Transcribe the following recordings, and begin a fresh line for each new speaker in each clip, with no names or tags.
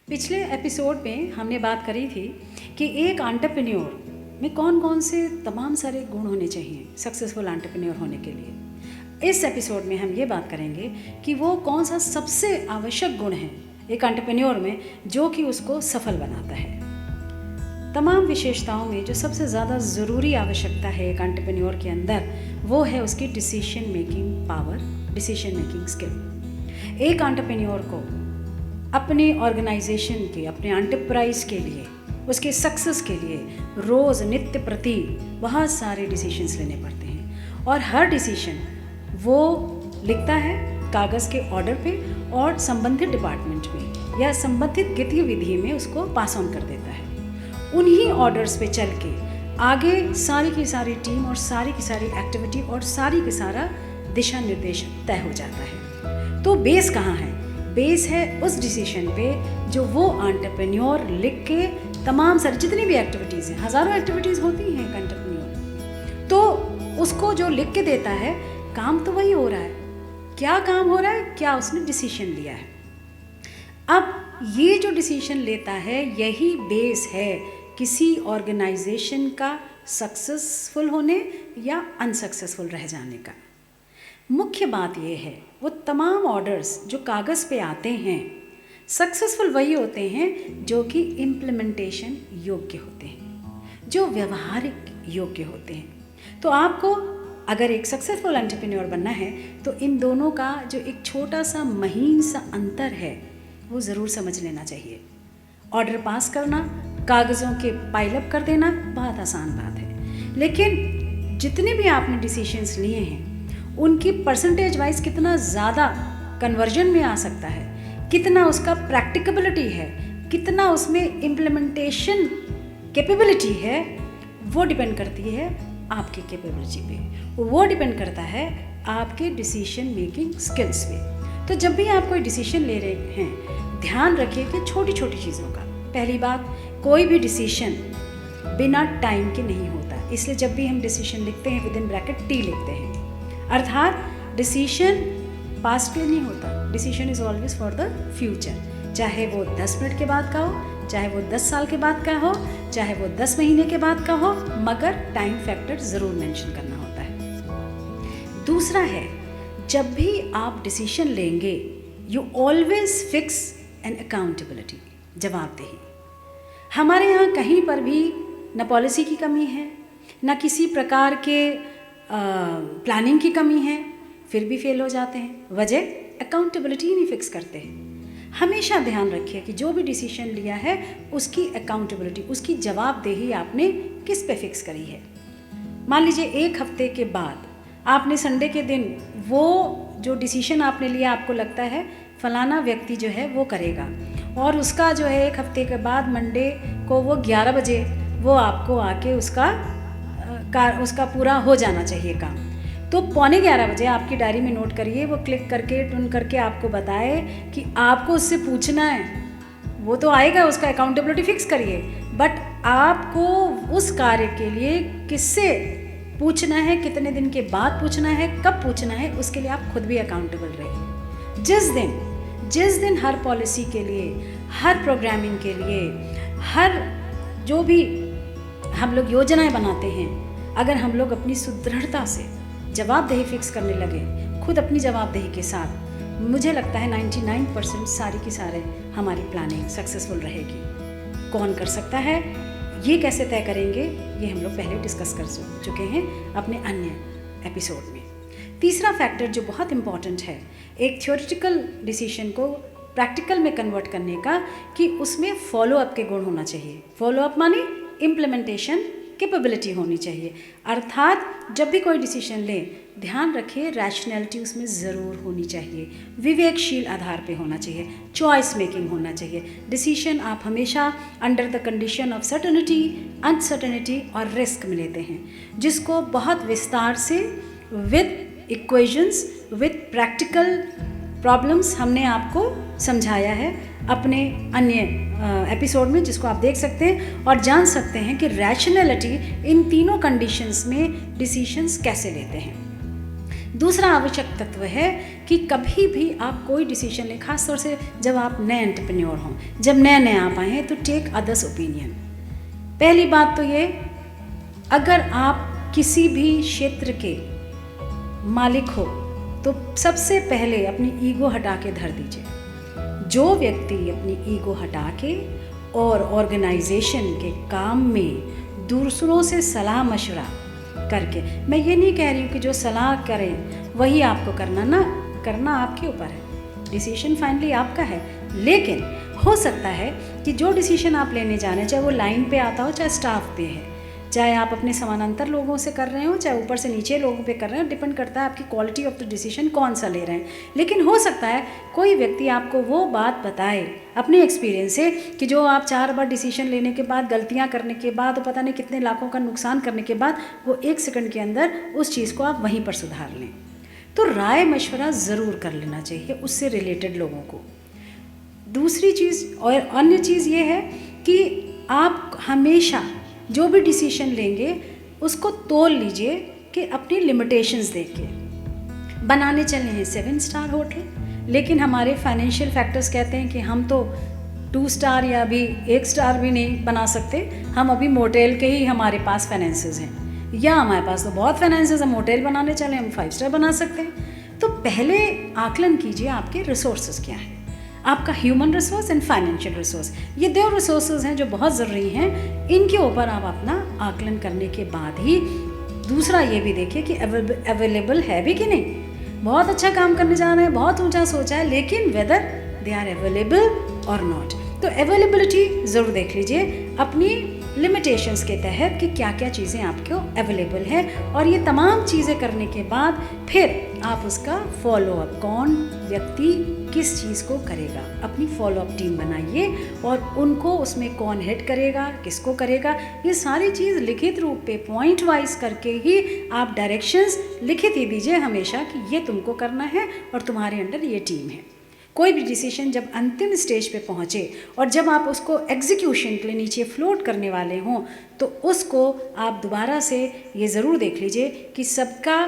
पिछले एपिसोड में हमने बात करी थी कि एक एंटरप्रेन्योर में कौन कौन से तमाम सारे गुण होने चाहिए सक्सेसफुल एंटरप्रेन्योर होने के लिए। इस एपिसोड में हम ये बात करेंगे कि वो कौन सा सबसे आवश्यक गुण है एक एंटरप्रेन्योर में जो कि उसको सफल बनाता है। तमाम विशेषताओं में जो सबसे ज़्यादा ज़रूरी आवश्यकता है एक एंटरप्रेन्योर के अंदर वो है उसकी decision making power, decision making skill. एक एंटरप्रेन्योर को अपने ऑर्गेनाइजेशन के, अपने एंटरप्राइज के लिए, उसके सक्सेस के लिए रोज़ नित्य प्रति बहुत सारे डिसीजंस लेने पड़ते हैं और हर डिसीजन वो लिखता है कागज़ के ऑर्डर पे और संबंधित डिपार्टमेंट में या संबंधित गतिविधि में उसको पास ऑन कर देता है। उन्हीं ऑर्डर्स पे चल के आगे सारी की सारी टीम और सारी की सारी एक्टिविटी और सारी का सारा दिशा निर्देश तय हो जाता है। तो बेस कहाँ है? बेस है उस डिसीजन पे जो वो एंटरप्रेन्योर लिख के तमाम सारी जितनी भी एक्टिविटीज़ हैं, हज़ारों एक्टिविटीज़ होती हैं एक एंटरप्रेन्योर, तो उसको जो लिख के देता है काम तो वही हो रहा है। क्या काम हो रहा है? क्या उसने डिसीजन लिया है। अब ये जो डिसीजन लेता है यही बेस है किसी ऑर्गेनाइजेशन का सक्सेसफुल होने या अनसक्सेसफुल रह जाने का। मुख्य बात यह है वो तमाम ऑर्डर्स जो कागज़ पे आते हैं सक्सेसफुल वही होते हैं जो कि इम्प्लीमेंटेशन योग्य होते हैं, जो व्यवहारिक योग्य होते हैं। तो आपको अगर एक सक्सेसफुल एंटरप्रेन्योर बनना है तो इन दोनों का जो एक छोटा सा महीन सा अंतर है वो ज़रूर समझ लेना चाहिए। ऑर्डर पास करना, कागज़ों के पाइलअप कर देना बहुत आसान बात है, लेकिन जितने भी आपने डिसीजंस लिए हैं उनकी परसेंटेज वाइज कितना ज़्यादा कन्वर्जन में आ सकता है, कितना उसका प्रैक्टिकेबिलिटी है, कितना उसमें इम्प्लीमेंटेशन कैपेबिलिटी है, वो डिपेंड करती है आपकी कैपेबिलिटी पे, वो डिपेंड करता है आपके डिसीजन मेकिंग स्किल्स पे। तो जब भी आप कोई डिसीजन ले रहे हैं ध्यान रखिए कि छोटी छोटी चीज़ों का। पहली बात, कोई भी डिसीजन बिना टाइम के नहीं होता, इसलिए जब भी हम डिसीजन लिखते हैं विद इन ब्रैकेट टी लिखते हैं, अर्थात डिसीजन पास्ट के लिए नहीं होता, decision is always for the future. चाहे वो 10 मिनट के बाद का हो, चाहे वो 10 साल के बाद का हो, चाहे वो 10 महीने के बाद का हो, मगर टाइम फैक्टर ज़रूर मेंशन करना होता है। दूसरा है, जब भी आप डिसीजन लेंगे you always fix N accountability, जवाबदेही। हमारे यहाँ कहीं पर भी न पॉलिसी की कमी है, न किसी प्रकार के प्लानिंग की कमी है, फिर भी फेल हो जाते हैं। वजह अकाउंटेबिलिटी ही नहीं फिक्स करते हैं। हमेशा ध्यान रखिए कि जो भी डिसीजन लिया है उसकी अकाउंटेबिलिटी, उसकी जवाबदेही आपने किस पे फिक्स करी है। मान लीजिए एक हफ्ते के बाद आपने संडे के दिन वो जो डिसीजन आपने लिया आपको लगता है फलाना व्यक्ति जो है वो करेगा और उसका जो है एक हफ्ते के बाद मंडे को वो 11 बजे वो आपको आके उसका पूरा हो जाना चाहिए काम, तो 11:15 बजे आपकी डायरी में नोट करिए, वो क्लिक करके टुन करके आपको बताए कि आपको उससे पूछना है। वो तो आएगा, उसका अकाउंटेबिलिटी फिक्स करिए, बट आपको उस कार्य के लिए किससे पूछना है, कितने दिन के बाद पूछना है, कब पूछना है, उसके लिए आप खुद भी अकाउंटेबल रहिए। जिस दिन हर पॉलिसी के लिए, हर प्रोग्रामिंग के लिए, हर जो भी हम लोग योजनाएं बनाते हैं, अगर हम लोग अपनी सुदृढ़ता से जवाबदेही फिक्स करने लगे खुद अपनी जवाबदेही के साथ, मुझे लगता है 99% सारी की सारे हमारी प्लानिंग सक्सेसफुल रहेगी। कौन कर सकता है, ये कैसे तय करेंगे, ये हम लोग पहले डिस्कस कर चुके हैं अपने अन्य एपिसोड में। तीसरा फैक्टर जो बहुत इम्पॉर्टेंट है एक थ्योरेटिकल डिसीजन को प्रैक्टिकल में कन्वर्ट करने का, कि उसमें फॉलोअप के गुण होना चाहिए। फॉलोअप माने इम्प्लीमेंटेशन कैपेबिलिटी होनी चाहिए। अर्थात जब भी कोई डिसीजन ले ध्यान रखिए रैशनैलिटी उसमें ज़रूर होनी चाहिए, विवेकशील आधार पे होना चाहिए, चॉइस मेकिंग होना चाहिए। डिसीजन आप हमेशा under the condition of certainty, uncertainty और रिस्क में लेते हैं, जिसको बहुत विस्तार से with equations, with practical problems हमने आपको समझाया है अपने अन्य एपिसोड में, जिसको आप देख सकते हैं और जान सकते हैं कि रैशनैलिटी इन तीनों कंडीशंस में डिसीजंस कैसे लेते हैं। दूसरा आवश्यक तत्व है कि कभी भी आप कोई डिसीजन लें, खासतौर से जब आप नए एंटरप्रेन्योर हों, जब नए नए आप आए हैं, तो टेक अदर्स ओपिनियन। पहली बात तो ये, अगर आप किसी भी क्षेत्र के मालिक हो तो सबसे पहले अपनी ईगो हटा के धर दीजिए। जो व्यक्ति अपनी ईगो हटा के और ऑर्गेनाइजेशन के काम में दूसरों से सलाह मशवरा करके, मैं ये नहीं कह रही हूँ कि जो सलाह करें वही आपको करना आपके ऊपर है, डिसीजन फाइनली आपका है। लेकिन हो सकता है कि जो डिसीजन आप लेने जा रहे हैं, चाहे वो लाइन पे आता हो, चाहे स्टाफ पे है, चाहे आप अपने समानांतर लोगों से कर रहे हो, चाहे ऊपर से नीचे लोगों पे कर रहे हो, डिपेंड करता है आपकी क्वालिटी ऑफ द डिसीजन कौन सा ले रहे हैं। लेकिन हो सकता है कोई व्यक्ति आपको वो बात बताए अपने एक्सपीरियंस से कि जो आप 4 बार डिसीजन लेने के बाद, गलतियां करने के बाद, पता नहीं कितने लाखों का नुकसान करने के बाद, वो 1 सेकंड के अंदर उस चीज़ को आप वहीं पर सुधार लें। तो राय मशवरा ज़रूर कर लेना चाहिए उससे रिलेटेड लोगों को। दूसरी चीज़ और अन्य चीज़ ये है कि आप हमेशा जो भी डिसीजन लेंगे उसको तोल लीजिए कि अपनी लिमिटेशंस देख के। बनाने चले हैं 7 स्टार होटल, लेकिन हमारे फाइनेंशियल फैक्टर्स कहते हैं कि हम तो 2 स्टार या अभी 1 स्टार भी नहीं बना सकते, हम अभी मोटेल के ही हमारे पास फाइनेंसेस हैं, या हमारे पास तो बहुत फाइनेंसेस, हम होटल बनाने चले हम 5 स्टार बना सकते हैं। तो पहले आकलन कीजिए आपके रिसोर्सेज क्या है, आपका human resource and financial resource, ये 2 रिसोर्सेज हैं जो बहुत ज़रूरी हैं। इनके ऊपर आप अपना आकलन करने के बाद ही दूसरा ये भी देखिए कि अवेलेबल है भी कि नहीं। बहुत अच्छा काम करने जा रहे हैं, बहुत ऊंचा सोचा है, लेकिन वेदर दे आर अवेलेबल और नॉट। तो अवेलेबिलिटी ज़रूर देख लीजिए अपनी लिमिटेशंस के तहत कि क्या क्या चीज़ें आपको अवेलेबल है, और ये तमाम चीज़ें करने के बाद फिर आप उसका फॉलोअप, कौन व्यक्ति किस चीज़ को करेगा, अपनी फॉलोअप टीम बनाइए और उनको उसमें कौन हेड करेगा, किसको करेगा, ये सारी चीज़ लिखित रूप पे पॉइंट वाइज करके ही आप डायरेक्शंस लिखित ही दीजिए हमेशा कि ये तुमको करना है और तुम्हारे अंडर ये टीम है। कोई भी डिसीजन जब अंतिम स्टेज पे पहुँचे और जब आप उसको एग्जीक्यूशन के लिए नीचे फ्लोट करने वाले हों, तो उसको आप दोबारा से ये ज़रूर देख लीजिए कि सबका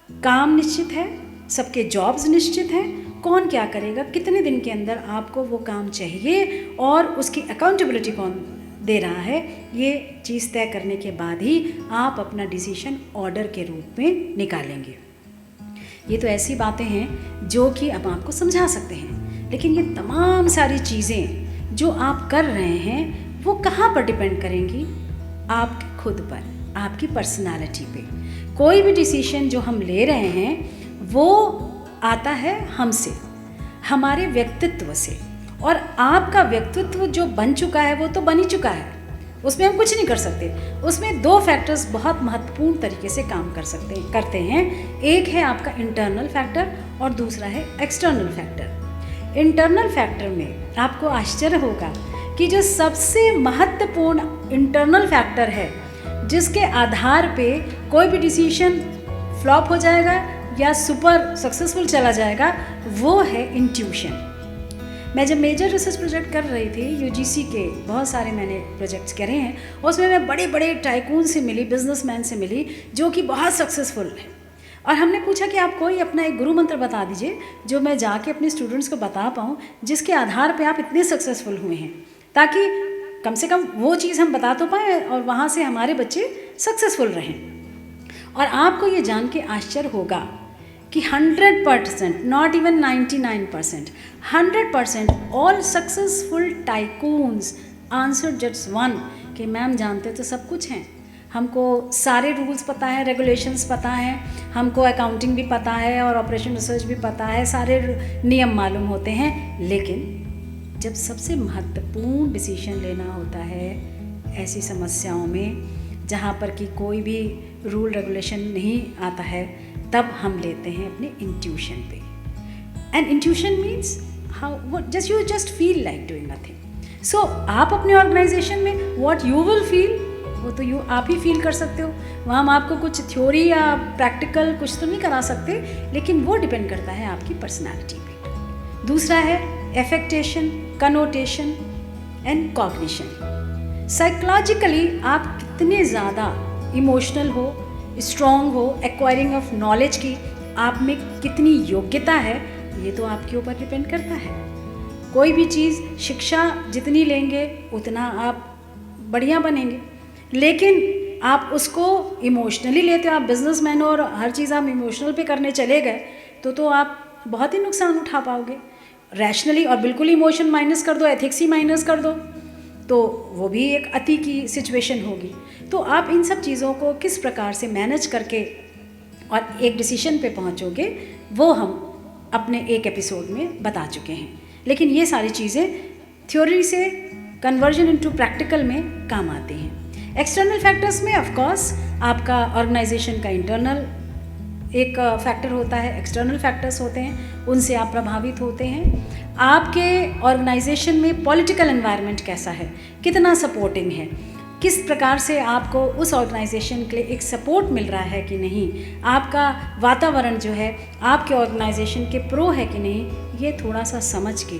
काम निश्चित है, सबके जॉब्स निश्चित हैं, कौन क्या करेगा, कितने दिन के अंदर आपको वो काम चाहिए और उसकी अकाउंटेबिलिटी कौन दे रहा है, ये चीज़ तय करने के बाद ही आप अपना डिसीजन ऑर्डर के रूप में निकालेंगे। ये तो ऐसी बातें हैं जो कि अब आपको समझा सकते हैं, लेकिन ये तमाम सारी चीज़ें जो आप कर रहे हैं वो कहाँ पर डिपेंड करेंगी? आपके खुद पर, आपकी पर्सनालिटी पे। कोई भी डिसीजन जो हम ले रहे हैं वो आता है हमसे, हमारे व्यक्तित्व से, और आपका व्यक्तित्व जो बन चुका है वो तो बन ही चुका है, उसमें हम कुछ नहीं कर सकते। उसमें 2 फैक्टर्स बहुत महत्वपूर्ण तरीके से काम करते हैं। एक है आपका इंटरनल फैक्टर और दूसरा है एक्सटर्नल फैक्टर। इंटरनल फैक्टर में आपको आश्चर्य होगा कि जो सबसे महत्वपूर्ण इंटरनल फैक्टर है जिसके आधार पे कोई भी डिसीजन फ्लॉप हो जाएगा या सुपर सक्सेसफुल चला जाएगा, वो है इंट्यूशन। मैं जब मेजर रिसर्च प्रोजेक्ट कर रही थी यूजीसी के, बहुत सारे मैंने प्रोजेक्ट्स करे हैं, उसमें मैं बड़े बड़े टाइकून से मिली, बिजनेसमैन से मिली जो कि बहुत सक्सेसफुल है, और हमने पूछा कि आप कोई अपना एक गुरु मंत्र बता दीजिए जो मैं जाके अपने स्टूडेंट्स को बता पाऊँ, जिसके आधार पे आप इतने सक्सेसफुल हुए हैं, ताकि कम से कम वो चीज़ हम बता तो पाएँ और वहाँ से हमारे बच्चे सक्सेसफुल रहें। और आपको ये जान के आश्चर्य होगा कि 100%, not even 99%, 100% all successful tycoons answer just one कि मैम जानते तो सब कुछ हैं, हमको सारे रूल्स पता है, रेगुलेशंस पता है, हमको अकाउंटिंग भी पता है और ऑपरेशन रिसर्च भी पता है, सारे नियम मालूम होते हैं, लेकिन जब सबसे महत्वपूर्ण डिसीजन लेना होता है ऐसी समस्याओं में जहाँ पर कि कोई भी रूल रेगुलेशन नहीं आता है, तब हम लेते हैं अपने इंट्यूशन पे। And intuition means how you just feel like doing nothing. So आप अपने ऑर्गेनाइजेशन में व्हाट यू विल फील वो तो आप ही फील कर सकते हो। वहाँ हम आपको कुछ थ्योरी या प्रैक्टिकल कुछ तो नहीं करा सकते, लेकिन वो डिपेंड करता है आपकी पर्सनैलिटी पे। दूसरा है एफेक्टेशन, कनोटेशन एंड कॉग्निशन। साइकोलॉजिकली आप कितने ज़्यादा इमोशनल हो, स्ट्रॉन्ग हो, एक्वायरिंग ऑफ नॉलेज की आप में कितनी योग्यता है, ये तो आपके ऊपर डिपेंड करता है। कोई भी चीज़, शिक्षा जितनी लेंगे उतना आप बढ़िया बनेंगे, लेकिन आप उसको इमोशनली लेते हो, आप बिजनेसमैन हो और हर चीज़ आप इमोशनल पे करने चले गए तो आप बहुत ही नुकसान उठा पाओगे। रैशनली और बिल्कुल इमोशन माइनस कर दो, एथिक्स ही माइनस कर दो, तो वो भी एक अति की सिचुएशन होगी। तो आप इन सब चीज़ों को किस प्रकार से मैनेज करके और एक डिसीजन पे पहुंचोगे, वो हम अपने एक एपिसोड में बता चुके हैं। लेकिन ये सारी चीज़ें थ्योरी से कन्वर्जन इनटू प्रैक्टिकल में काम आती हैं। एक्सटर्नल फैक्टर्स में ऑफ कोर्स आपका ऑर्गेनाइजेशन का इंटरनल एक फैक्टर होता है, एक्सटर्नल फैक्टर्स होते हैं, उनसे आप प्रभावित होते हैं। आपके ऑर्गेनाइजेशन में पॉलिटिकल एनवायरनमेंट कैसा है, कितना सपोर्टिंग है, किस प्रकार से आपको उस ऑर्गेनाइजेशन के लिए एक सपोर्ट मिल रहा है कि नहीं, आपका वातावरण जो है आपके ऑर्गेनाइजेशन के प्रो है कि नहीं, ये थोड़ा सा समझ के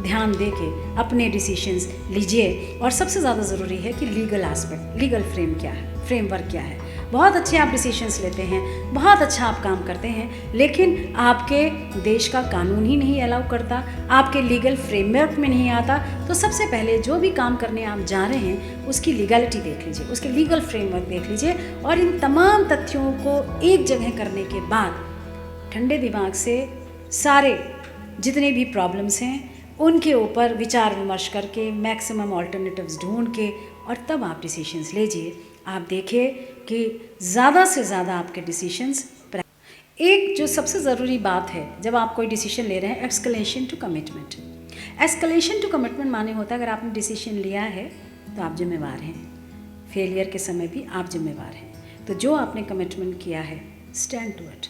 ध्यान दे के अपने डिसीशंस लीजिए। और सबसे ज़्यादा ज़रूरी है कि लीगल एस्पेक्ट, लीगल फ्रेमवर्क क्या है। बहुत अच्छे आप डिसीशंस लेते हैं, बहुत अच्छा आप काम करते हैं, लेकिन आपके देश का कानून ही नहीं अलाउ करता, आपके लीगल फ्रेमवर्क में नहीं आता, तो सबसे पहले जो भी काम करने आप जा रहे हैं उसकी लीगलिटी देख लीजिए, उसके लीगल फ्रेमवर्क देख लीजिए। और इन तमाम तथ्यों को एक जगह करने के बाद ठंडे दिमाग से सारे जितने भी प्रॉब्लम्स हैं उनके ऊपर विचार विमर्श करके मैक्सिमम ऑल्टरनेटिव्स ढूंढ के और तब आप डिसीशंस लीजिए। आप देखिए कि ज़्यादा से ज़्यादा आपके डिसीशंस। एक जो सबसे ज़रूरी बात है जब आप कोई डिसीजन ले रहे हैं, escalation to commitment. Escalation to commitment माने होता है अगर आपने डिसीजन लिया है तो आप जिम्मेवार हैं, फेलियर के समय भी आप जिम्मेवार हैं। तो जो आपने कमिटमेंट किया है, स्टैंड टू इट।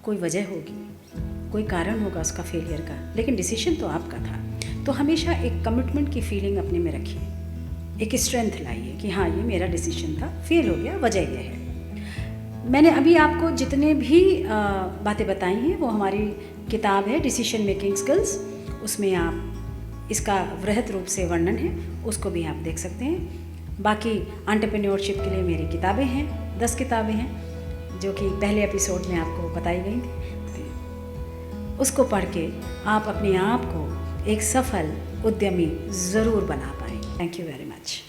कोई वजह होगी, कोई कारण होगा उसका फेलियर का, लेकिन डिसीजन तो आपका था। तो हमेशा एक कमिटमेंट की फीलिंग अपने में रखिए, एक स्ट्रेंथ लाइए कि हाँ ये मेरा डिसीजन था, फेल हो गया, वजह यह है। मैंने अभी आपको जितने भी बातें बताई हैं वो हमारी किताब है डिसीजन मेकिंग स्किल्स, उसमें आप इसका वृहत रूप से वर्णन है, उसको भी आप देख सकते हैं। बाकी एंटरप्रेन्योरशिप के लिए मेरी किताबें हैं, 10 किताबें हैं जो कि पहले एपिसोड में आपको बताई गई थी। उसको पढ़ के आप अपने आप को एक सफल उद्यमी ज़रूर बना पाएंगे। Thank you very much.